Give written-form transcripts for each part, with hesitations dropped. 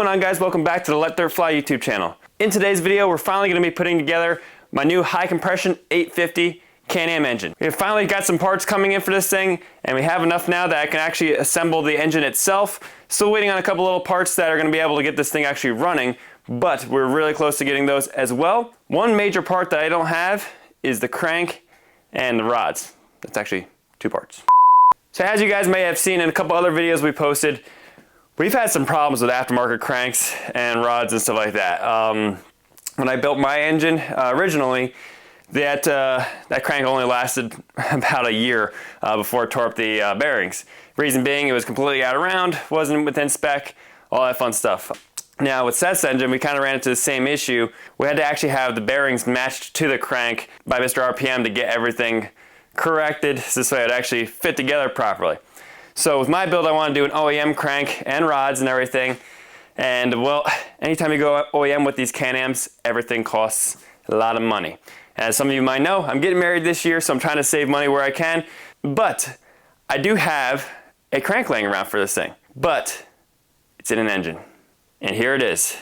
going on, guys? Welcome back to the LetDirtFly YouTube channel. In today's video, we're finally going to be putting together my new high compression 850 Can-Am engine. We've finally got some parts coming in for this thing, and we have enough now that I can actually assemble the engine itself. Still waiting on a couple little parts that are going to be able to get this thing actually running, but we're really close to getting those as well. One major part that I don't have is the crank and the rods. That's actually two parts. So as you guys may have seen in a couple other videos we posted, we've had some problems with aftermarket cranks and rods and stuff like that. When I built my engine originally, that crank only lasted about a year before it tore up the bearings. Reason being, it was completely out of round, wasn't within spec, all that fun stuff. Now with Seth's engine, we kind of ran into the same issue. We had to actually have the bearings matched to the crank by Mr. RPM to get everything corrected, so this way it actually fit together properly. So with my build, I want to do an OEM crank and rods and everything. And well, anytime you go OEM with these Can-Ams, everything costs a lot of money. As some of you might know, I'm getting married this year, so I'm trying to save money where I can. But I do have a crank laying around for this thing, but it's in an engine. And here it is.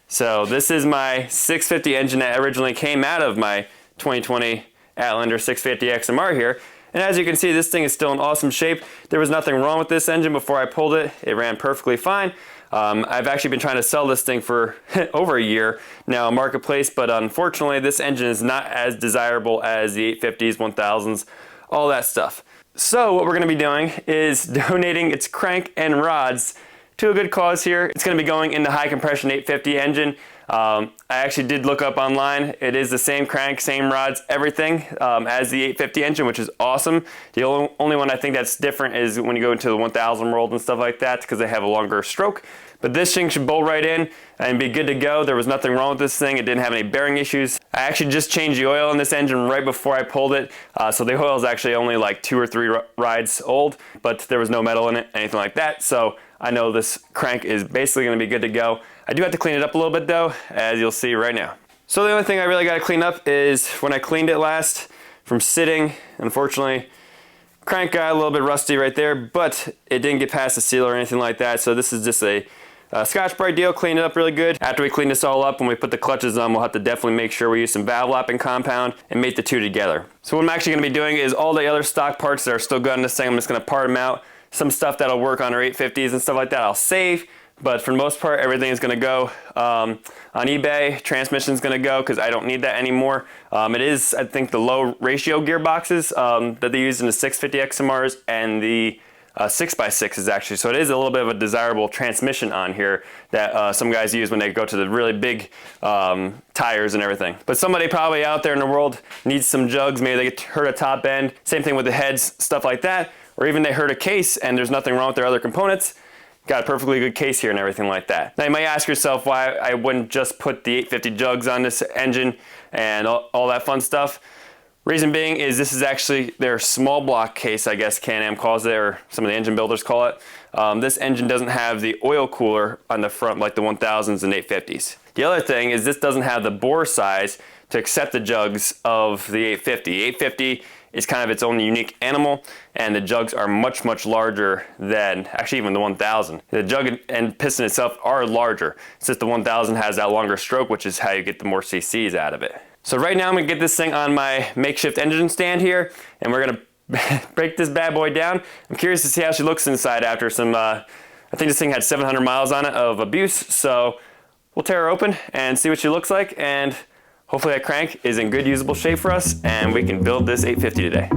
So this is my 650 engine that originally came out of my 2020 Outlander 650 XMR here. And as you can see, this thing is still in awesome shape. There was nothing wrong with this engine before I pulled it. It ran perfectly fine. I've actually been trying to sell this thing for over a year now on Marketplace, but unfortunately this engine is not as desirable as the 850s, 1000s, all that stuff. So what we're going to be doing is donating its crank and rods to a good cause here. It's going to be going in the high compression 850 engine. I actually did look up online. It is the same crank, same rods, everything as the 850 engine, which is awesome. The only one I think that's different is when you go into the 1000 world and stuff like that, because they have a longer stroke. But this thing should bolt right in and be good to go. There was nothing wrong with this thing. It didn't have any bearing issues. I actually just changed the oil in this engine right before I pulled it. So the oil is actually only like 2 or 3 rides old, but there was no metal in it, anything like that. So I know this crank is basically going to be good to go. I do have to clean it up a little bit though, as you'll see right now. So the only thing I really got to clean up is when I cleaned it last from sitting. Unfortunately, crank got a little bit rusty right there, but it didn't get past the seal or anything like that. So this is just a Scotch-Brite deal, clean it up really good. After we clean this all up, when we put the clutches on, we'll have to definitely make sure we use some valve lapping compound and mate the two together. So what I'm actually going to be doing is all the other stock parts that are still good on this thing, I'm just going to part them out. Some stuff that'll work on our 850s and stuff like that I'll save, but for the most part everything is going to go on eBay. Transmission's going to go because I don't need that anymore. It is, I think, the low ratio gearboxes that they use in the 650 XMRs and the 6x6 is actually, so it is a little bit of a desirable transmission on here that some guys use when they go to the really big tires and everything. But somebody probably out there in the world needs some jugs, maybe they get hurt a top end, same thing with the heads, stuff like that, or even they hurt a case and there's nothing wrong with their other components. Got a perfectly good case here and everything like that. Now you might ask yourself why I wouldn't just put the 850 jugs on this engine and all that fun stuff. Reason being is this is actually their small block case, I guess Can-Am calls it, or some of the engine builders call it. This engine doesn't have the oil cooler on the front like the 1000s and 850s. The other thing is this doesn't have the bore size to accept the jugs of the 850. 850 is kind of its own unique animal, and the jugs are much, much larger than actually even the 1000. The jug and piston itself are larger. It's just the 1000 has that longer stroke, which is how you get the more CCs out of it. So right now I'm going to get this thing on my makeshift engine stand here, and we're going to break this bad boy down. I'm curious to see how she looks inside after some, I think this thing had 700 miles on it of abuse, so we'll tear her open and see what she looks like, and hopefully that crank is in good usable shape for us and we can build this 850 today.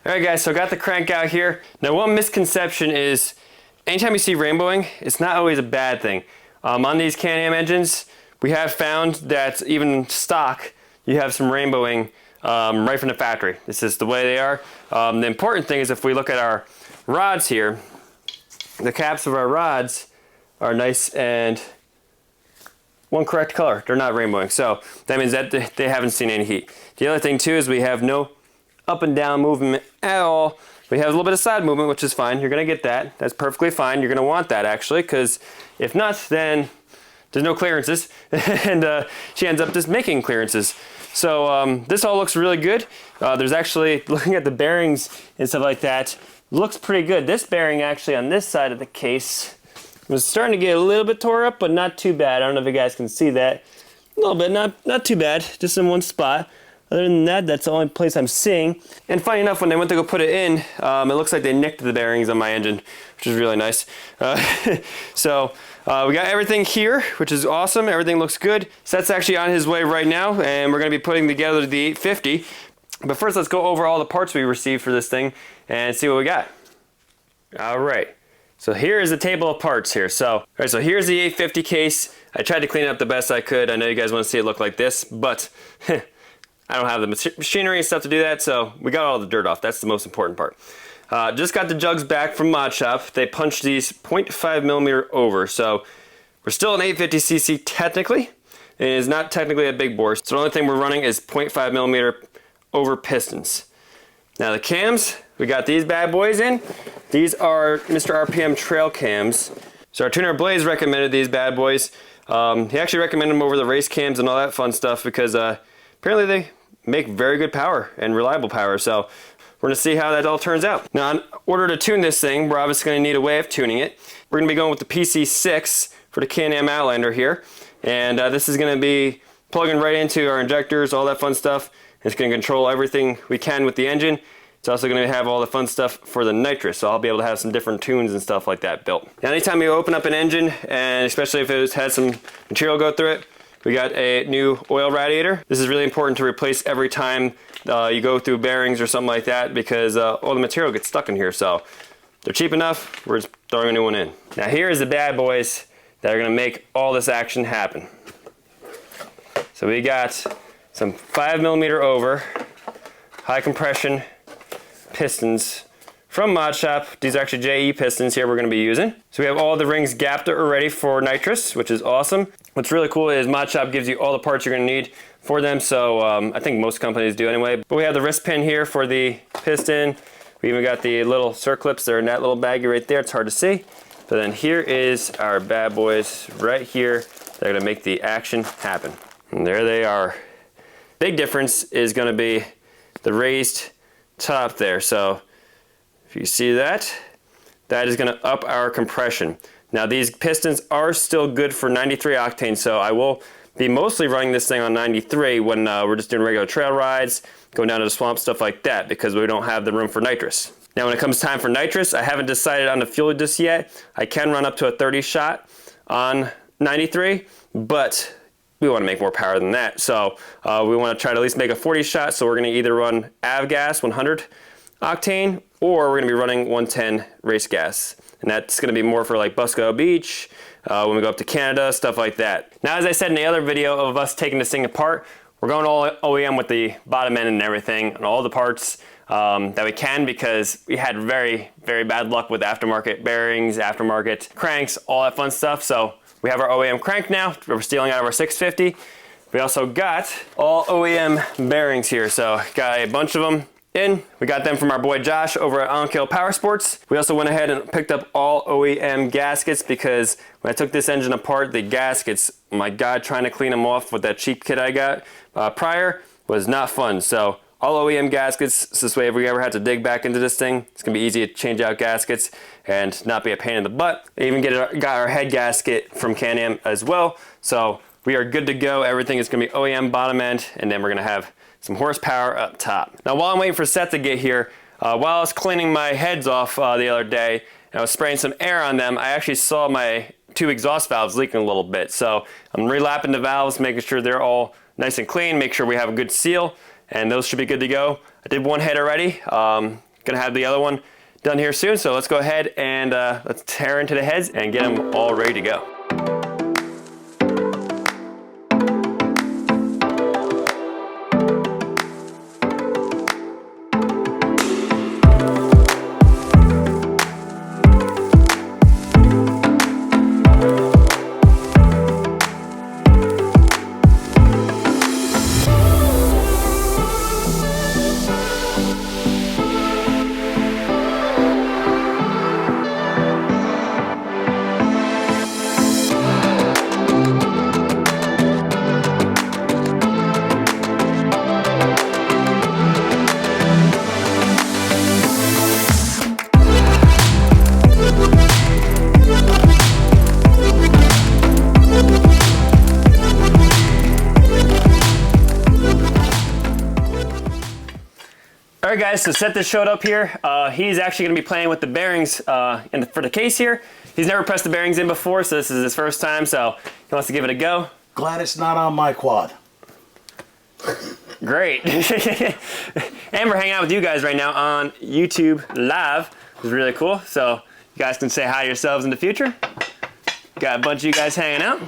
All right guys, so I got the crank out here. Now one misconception is anytime you see rainbowing, it's not always a bad thing. On these Can-Am engines, we have found that even stock, you have some rainbowing right from the factory. This is the way they are. The important thing is if we look at our rods here, the caps of our rods are nice and one correct color. They're not rainbowing. So that means that they haven't seen any heat. The other thing too is we have no up and down movement at all. We have a little bit of side movement, which is fine. You're gonna get that. That's perfectly fine. You're gonna want that actually, because if not, then there's no clearances and she ends up just making clearances. So this all looks really good. There's actually, looking at the bearings and stuff like that, looks pretty good. This bearing actually on this side of the case was starting to get a little bit tore up, but not too bad. I don't know if you guys can see that. A little bit, not too bad, just in one spot. Other than that, that's the only place I'm seeing. And funny enough, when they went to go put it in, it looks like they nicked the bearings on my engine, which is really nice. So we got everything here, which is awesome. Everything looks good. Seth's actually on his way right now, and we're gonna be putting together the 850. But first, let's go over all the parts we received for this thing and see what we got. All right. So here is the table of parts here. So here's the 850 case. I tried to clean it up the best I could. I know you guys want to see it look like this, but I don't have the machinery and stuff to do that, so we got all the dirt off. That's the most important part. Just got the jugs back from Mod Shop. They punched these 0.5 millimeter over, so we're still an 850cc technically. It is not technically a big bore, so the only thing we're running is 0.5 millimeter over pistons. Now the cams, we got these bad boys in. These are Mr. RPM trail cams. So our tuner Blaze recommended these bad boys. He actually recommended them over the race cams and all that fun stuff because apparently they make very good power and reliable power. So we're gonna see how that all turns out. Now in order to tune this thing, we're obviously gonna need a way of tuning it. We're gonna be going with the PC6 for the Can-Am Outlander here. And this is gonna be plugging right into our injectors, all that fun stuff. It's going to control everything we can with the engine. It's also going to have all the fun stuff for the nitrous, so I'll be able to have some different tunes and stuff like that built. Now anytime you open up an engine, and especially if it has some material go through it, we got a new oil radiator. This is really important to replace every time you go through bearings or something like that, because all the material gets stuck in here. So they're cheap enough, we're just throwing a new one in. Now here is the bad boys that are going to make all this action happen. So we got some 5 millimeter over high compression pistons from Mod Shop. These are actually JE pistons here we're going to be using. So we have all the rings gapped already for nitrous, which is awesome. What's really cool is Mod Shop gives you all the parts you're going to need for them. So I think most companies do anyway. But we have the wrist pin here for the piston. We even got the little circlips. They're in that little baggie right there. It's hard to see. But then here is our bad boys right here. They're going to make the action happen. And there they are. Big difference is going to be the raised top there. So if you see that, that is going to up our compression. Now these pistons are still good for 93 octane, so I will be mostly running this thing on 93 when we're just doing regular trail rides, going down to the swamp, stuff like that, because we don't have the room for nitrous. Now when it comes time for nitrous, I haven't decided on the fuel just yet. I can run up to a 30 shot on 93, but we want to make more power than that. So we want to try to at least make a 40 shot. So we're going to either run avgas 100 octane, or we're going to be running 110 race gas. And that's going to be more for like Busco Beach, when we go up to Canada, stuff like that. Now, as I said in the other video of us taking this thing apart, we're going all OEM with the bottom end and everything, and all the parts that we can, because we had very, very bad luck with aftermarket bearings, aftermarket cranks, all that fun stuff. So we have our OEM crank now. We're stealing out of our 650. We also got all OEM bearings here. So got a bunch of them in. We got them from our boy Josh over at On-Kill Powersports. We also went ahead and picked up all OEM gaskets, because when I took this engine apart, the gaskets, oh my God, trying to clean them off with that cheap kit I got prior was not fun. So all OEM gaskets, so this way if we ever had to dig back into this thing, it's gonna be easy to change out gaskets and not be a pain in the butt. I even got our head gasket from Can-Am as well. So we are good to go. Everything is gonna be OEM bottom end, and then we're gonna have some horsepower up top. Now while I'm waiting for Seth to get here, while I was cleaning my heads off the other day, and I was spraying some air on them, I actually saw my 2 exhaust valves leaking a little bit. So I'm relapping the valves, making sure they're all nice and clean, make sure we have a good seal, and those should be good to go. I did one head already. Gonna have the other one done here soon, so let's go ahead and let's tear into the heads and get them all ready to go. Alright guys, so Seth just showed up here. He's actually going to be playing with the bearings for the case here. He's never pressed the bearings in before, so this is his first time, so he wants to give it a go. Glad it's not on my quad. Great. And we're hanging out with you guys right now on YouTube Live, which is really cool. So you guys can say hi to yourselves in the future. Got a bunch of you guys hanging out.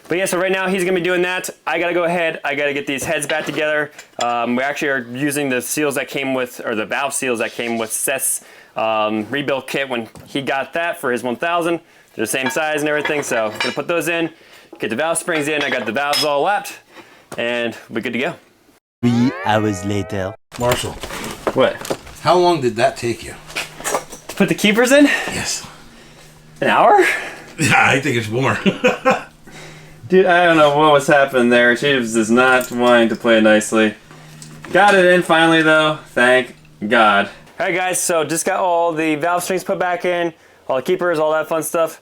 But yeah, so right now he's gonna be doing that. I gotta go ahead, I gotta get these heads back together. We actually are using the seals that came with, or the valve seals that came with Seth's rebuild kit when he got that for his 1000. They're the same size and everything, so I'm gonna put those in, get the valve springs in, I got the valves all lapped, and we're good to go. 3 hours later. Marshall. What? How long did that take you? To put the keepers in? Yes. An hour? Yeah, I think it's more. Dude, I don't know what was happening there. She was just not wanting to play nicely. Got it in finally though, thank God. Alright guys, so just got all the valve strings put back in, all the keepers, all that fun stuff.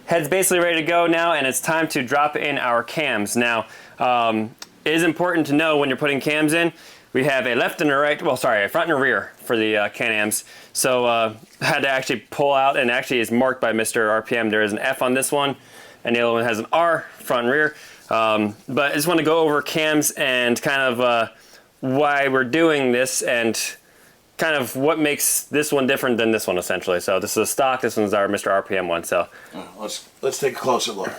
Head's basically ready to go now, and it's time to drop in our cams. Now, it is important to know when you're putting cams in, we have a left and a right, well sorry, a front and a rear for the Can-Ams. So I had to actually pull out, and actually is marked by Mr. RPM. There is an F on this one, and the other one has an R, front and rear. But I just want to go over cams and kind of why we're doing this and kind of what makes this one different than this one essentially. So this is a stock, this one's our Mr. RPM one. So let's take a closer look.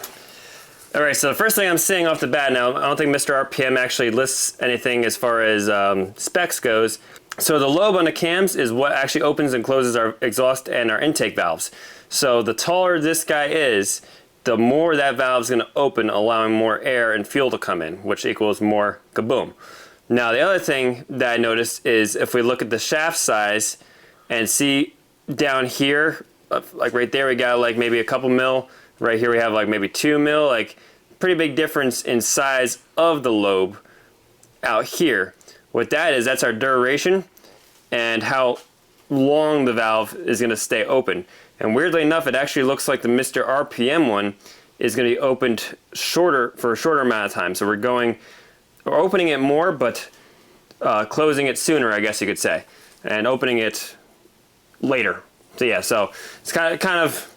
All right, so the first thing I'm seeing off the bat now, I don't think Mr. RPM actually lists anything as far as specs goes. So the lobe on the cams is what actually opens and closes our exhaust and our intake valves. So the taller this guy is, the more that valve is going to open, allowing more air and fuel to come in, which equals more kaboom. Now the other thing that I noticed is if we look at the shaft size and see down here, like right there we got like maybe a couple mil, right here we have like maybe 2 mil, like pretty big difference in size of the lobe out here. What that is, that's our duration and how long the valve is going to stay open. And weirdly enough, it actually looks like the Mr. RPM one is going to be opened shorter for a shorter amount of time. So we're opening it more, but closing it sooner, I guess you could say, and opening it later. So yeah, so it's kind of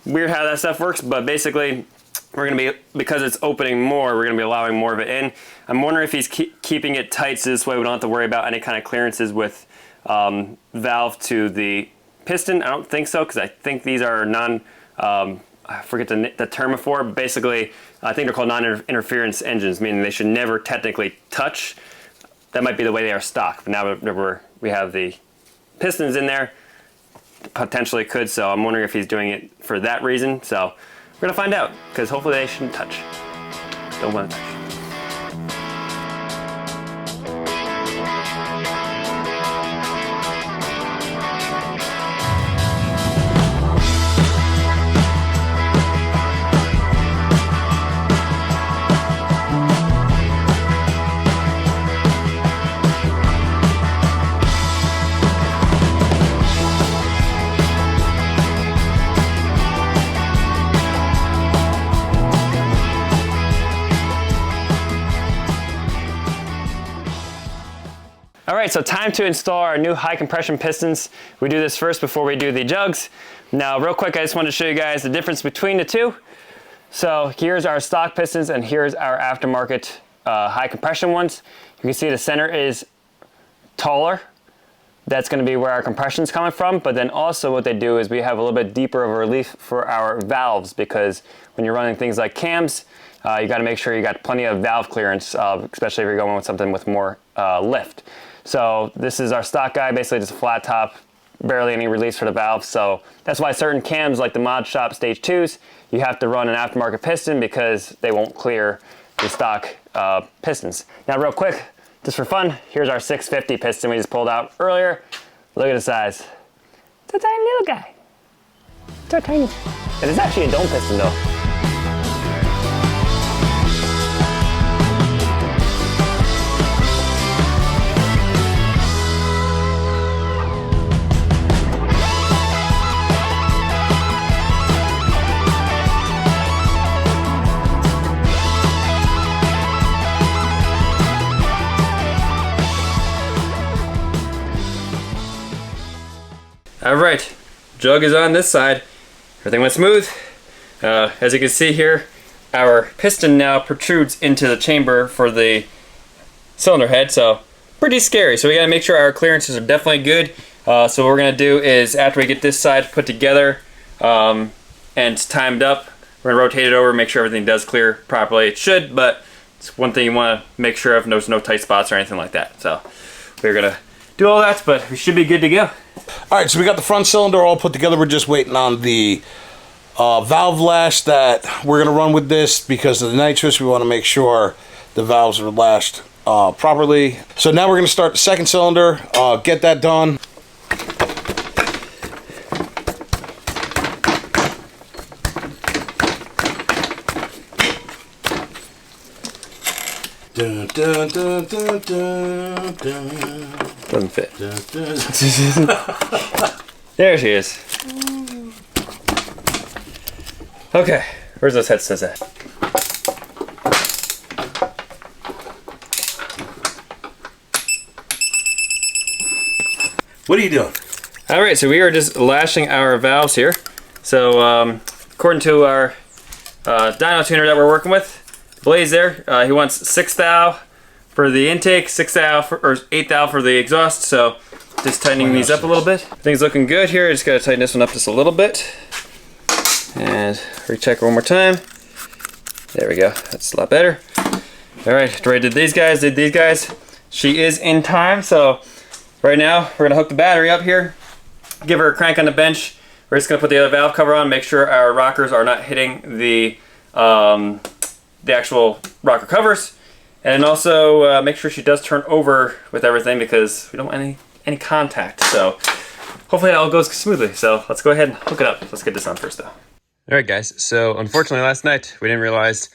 weird how that stuff works, but basically we're going to be, because it's opening more, we're going to be allowing more of it in. I'm wondering if he's keeping it tight so this way we don't have to worry about any kind of clearances with valve to the piston. I don't think so, because I think these are I forget the term for, but basically I think they're called non-interference engines, meaning they should never technically touch. That might be the way they are stock, but now we have the pistons in there, potentially could, so I'm wondering if he's doing it for that reason. So we're gonna find out, because hopefully they shouldn't touch. Don't want to touch. All right, so time to install our new high compression pistons. We do this first before we do the jugs. Now, real quick, I just wanted to show you guys the difference between the two. So here's our stock pistons and here's our aftermarket high compression ones. You can see the center is taller that's going to be where our compression is coming from. But then also what they do is we have a little bit deeper of a relief for our valves, because when you're running things like cams, you got to make sure you got plenty of valve clearance, especially if you're going with something with more lift. So this is our stock guy, basically just a flat top, barely any release for the valve. So that's why certain cams like the Mod Shop Stage 2s, you have to run an aftermarket piston because they won't clear the stock pistons. Now real quick, just for fun, here's our 650 piston we just pulled out earlier. Look at the size. It's a tiny little guy. So tiny. It is actually a dome piston though. All right, jug is on this side. Everything went smooth. As you can see here, our piston now protrudes into the chamber for the cylinder head, so pretty scary. So we gotta make sure our clearances are definitely good. So what we're gonna do is, after we get this side put together and timed up, we're gonna rotate it over, make sure everything does clear properly. It should, but it's one thing you wanna make sure of, there's no tight spots or anything like that. So we're gonna do all that, but we should be good to go. All right, so we got the front cylinder all put together. We're just waiting on the valve lash that we're going to run with this. Because of the nitrous, we want to make sure the valves are lashed properly. So now we're going to start the second cylinder, get that done. Dun, dun, dun, dun, dun, dun. Doesn't fit. There she is. Okay, where's those headsets at? What are you doing? All right, so we are just lashing our valves here. So according to our dyno tuner that we're working with, Blaze there, he wants 6 thou for the intake, 6 thou or 8 thou for the exhaust. So just tightening these up a little bit. Things looking good here. Just gotta tighten this one up just a little bit. And recheck one more time. There we go, that's a lot better. All right, Dre did these guys, She is in time, so right now we're gonna hook the battery up here, give her a crank on the bench. We're just gonna put the other valve cover on, make sure our rockers are not hitting the actual rocker covers, and also make sure she does turn over with everything, because we don't want any contact. So hopefully that all goes smoothly. So let's go ahead and hook it up. Let's get this on first though. All right guys, so unfortunately last night we didn't realize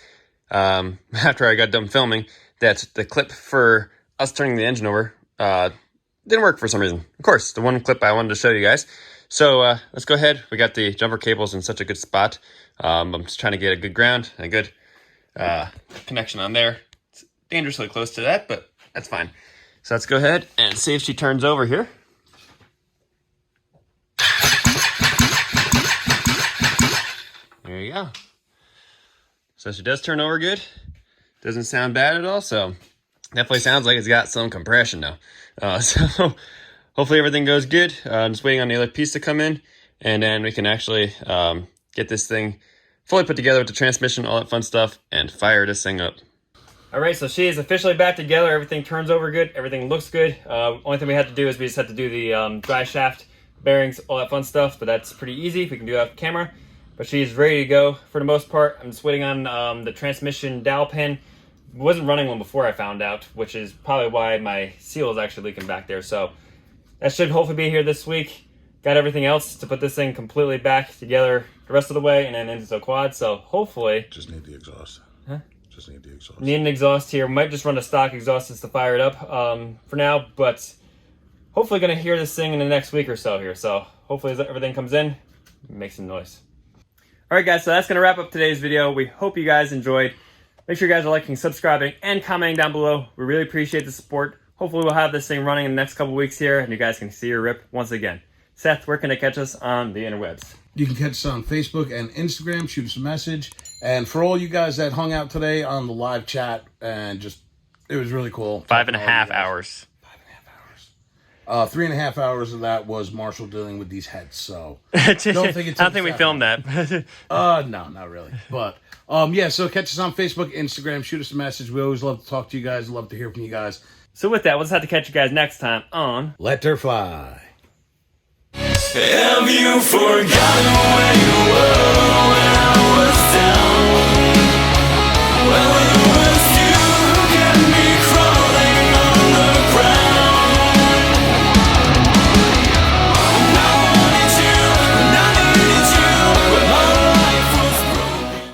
after I got done filming that the clip for us turning the engine over didn't work for some reason. Of course, the one clip I wanted to show you guys. So let's go ahead. We got the jumper cables in such a good spot. I'm just trying to get a good ground and a good connection on there. It's dangerously close to that, but that's fine. So let's go ahead and see if she turns over here. There you go. So she does turn over good. Doesn't sound bad at all, so definitely sounds like it's got some compression now. So hopefully everything goes good. I'm just waiting on the other piece to come in, and then we can actually get this thing fully put together with the transmission, all that fun stuff, and fire this thing up. All right, so she is officially back together. Everything turns over good. Everything looks good. Only thing we had to do is we just had to do the dry shaft, bearings, all that fun stuff, but that's pretty easy. We can do that off camera. But she's ready to go for the most part. I'm just waiting on the transmission dowel pin. Wasn't running one before I found out, which is probably why my seal is actually leaking back there. So that should hopefully be here this week. Got everything else to put this thing completely back together the rest of the way and then into the quad. So hopefully... Just need the exhaust. Huh? Just need the exhaust. Need an exhaust here. Might just run a stock exhaust just to fire it up for now. But hopefully going to hear this thing in the next week or so here. So hopefully as everything comes in, make some noise. All right, guys, so that's going to wrap up today's video. We hope you guys enjoyed. Make sure you guys are liking, subscribing, and commenting down below. We really appreciate the support. Hopefully we'll have this thing running in the next couple weeks here, and you guys can see her rip once again. Seth, where can they catch us on the interwebs? You can catch us on Facebook and Instagram. Shoot us a message. And for all you guys that hung out today on the live chat, and just, it was really cool. 5.5 hours. 5.5 hours. 3.5 hours of that was Marshall dealing with these heads. So I don't think we filmed that. No, not really. But yeah. So catch us on Facebook, Instagram. Shoot us a message. We always love to talk to you guys. Love to hear from you guys. So with that, we'll just have to catch you guys next time on LetDirtFly. Have you forgotten where you were?